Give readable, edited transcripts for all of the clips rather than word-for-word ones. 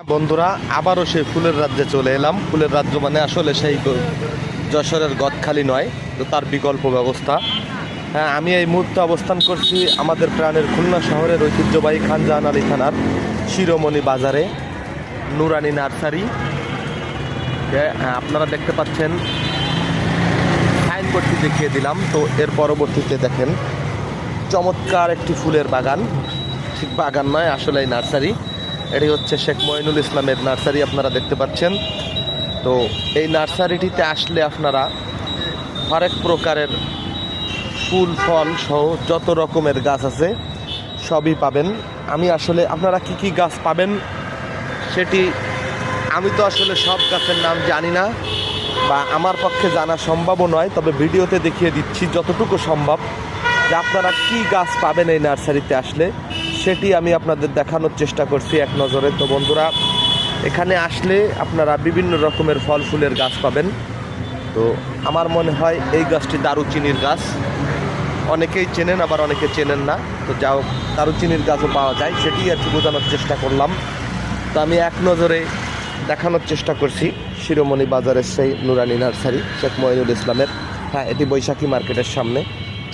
বন্ধুরা আবারও সেই ফুলের রাজ্যে চলে এলাম। ফুলের রাজ্য মানে আসলে সেই যশোরের গদখালি নয়, তো তার বিকল্প ব্যবস্থা। হ্যাঁ, আমি এই মুহূর্তে অবস্থান করছি আমাদের প্রাণের খুলনা শহরের ঐতিহ্যবাহী খানজাহান আলী থানার শিরোমণি বাজারে নুরানি নার্সারি। আপনারা দেখতে পাচ্ছেন সাইনবোর্ডটি দেখিয়ে দিলাম। তো এর পরবর্তীতে দেখেন চমৎকার একটি ফুলের বাগান, ঠিক বাগান নয় আসলে এই নার্সারি। এটি হচ্ছে শেখ মঈনুল ইসলামের নার্সারি, আপনারা দেখতে পাচ্ছেন। তো এই নার্সারিটিতে আসলে আপনারা হরেক প্রকারের ফুল ফল সহ যত রকমের গাছ আছে সবই পাবেন। আমি আসলে আপনারা কি কি গাছ পাবেন সেটি আমি তো আসলে সব গাছের নাম জানি না, বা আমার পক্ষে জানা সম্ভবও নয়, তবে ভিডিওতে দেখিয়ে দিচ্ছি যতটুকু সম্ভব যে আপনারা কি গাছ পাবেন এই নার্সারিতে আসলে সেটি আমি আপনাদের দেখানোর চেষ্টা করছি এক নজরে। তো বন্ধুরা, এখানে আসলে আপনারা বিভিন্ন রকমের ফল ফুলের গাছ পাবেন। তো আমার মনে হয় এই গাছটি দারুচিনির গাছ, অনেকেই চেনেন আবার অনেকে চেনেন না। তো যাও, দারুচিনির গাছও পাওয়া যায়, সেটি আর কি বোঝানোর চেষ্টা করলাম। তো আমি এক নজরে দেখানোর চেষ্টা করছি শিরোমণি বাজারের সেই নুরানি নার্সারি শেখ মঈনুল ইসলামের। হ্যাঁ, এটি বৈশাখী মার্কেটের সামনে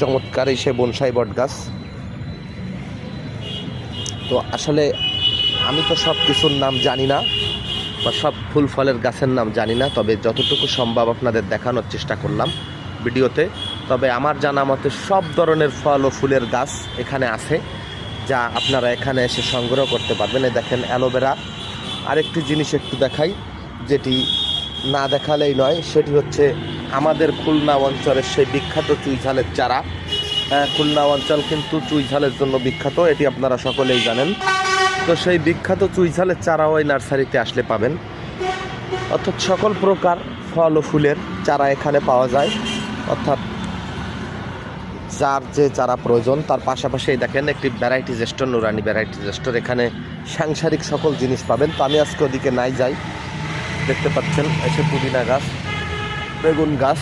চমৎকার এই সে বনসাই বট গাছ। তো আসলে আমি তো সব কিছুর নাম জানি না বা সব ফুল ফলের গাছের নাম জানি না, তবে যতটুকু সম্ভব আপনাদের দেখানোর চেষ্টা করলাম ভিডিওতে। তবে আমার জানা মতে সব ধরনের ফল ও ফুলের গাছ এখানে আছে, যা আপনারা এখানে এসে সংগ্রহ করতে পারবেন। এই দেখেন অ্যালোভেরা। আরেকটি জিনিস একটু দেখাই, যেটি না দেখালেই নয়, সেটি হচ্ছে আমাদের খুলনা অঞ্চলের সেই বিখ্যাত চুই ঝালের চারা। খুলনা অঞ্চল কিন্তু চুই ঝালের জন্য বিখ্যাত, এটি আপনারা সকলেই জানেন। তো সেই বিখ্যাত চুই ঝালের চারাও এই নার্সারিতে আসলে পাবেন। অর্থাৎ সকল প্রকার ফল ও ফুলের চারা এখানে পাওয়া যায়, অর্থাৎ যার যে চারা প্রয়োজন। তার পাশাপাশি দেখেন একটি ভ্যারাইটিজ স্টোর, নুরানি ভ্যারাইটিজ স্টোর, এখানে সাংসারিক সকল জিনিস পাবেন। তো আমি আজকে ওদিকে নাই যাই। দেখতে পাচ্ছেন এসে পুদিনা গাছ, বেগুন গাছ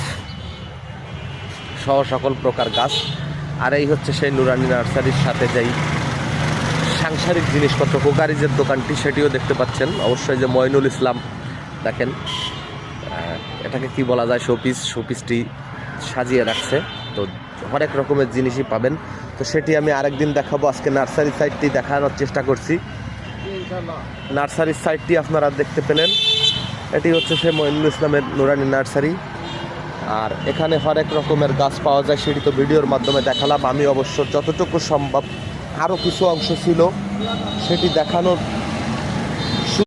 সহ সকল প্রকার গাছ। আর এই হচ্ছে সেই নুরানি নার্সারির সাথে যেই সাংসারিক জিনিসপত্র কোকারিজের দোকানটি, সেটিও দেখতে পাচ্ছেন। অবশ্যই যে মঈনুল ইসলাম দেখেন, এটাকে কি বলা যায়, শোপিসটি সাজিয়ে রাখছে। তো হরেক রকমের জিনিসই পাবেন। তো সেটি আমি আরেকদিন দেখাবো। আজকে নার্সারি সাইডটি দেখানোর চেষ্টা করছি। নার্সারির সাইডটি আপনারা দেখতে পেলেন, এটি হচ্ছে সে মঈনুল ইসলামের নুরানি নার্সারি। আর এখানে হরেক রকমের গাছ পাওয়া যায়, সেটি তো ভিডিওর মাধ্যমে দেখালাম। আমি অবশ্য যতটুকু সম্ভব আরও কিছু অংশ ছিল সেটি দেখানোর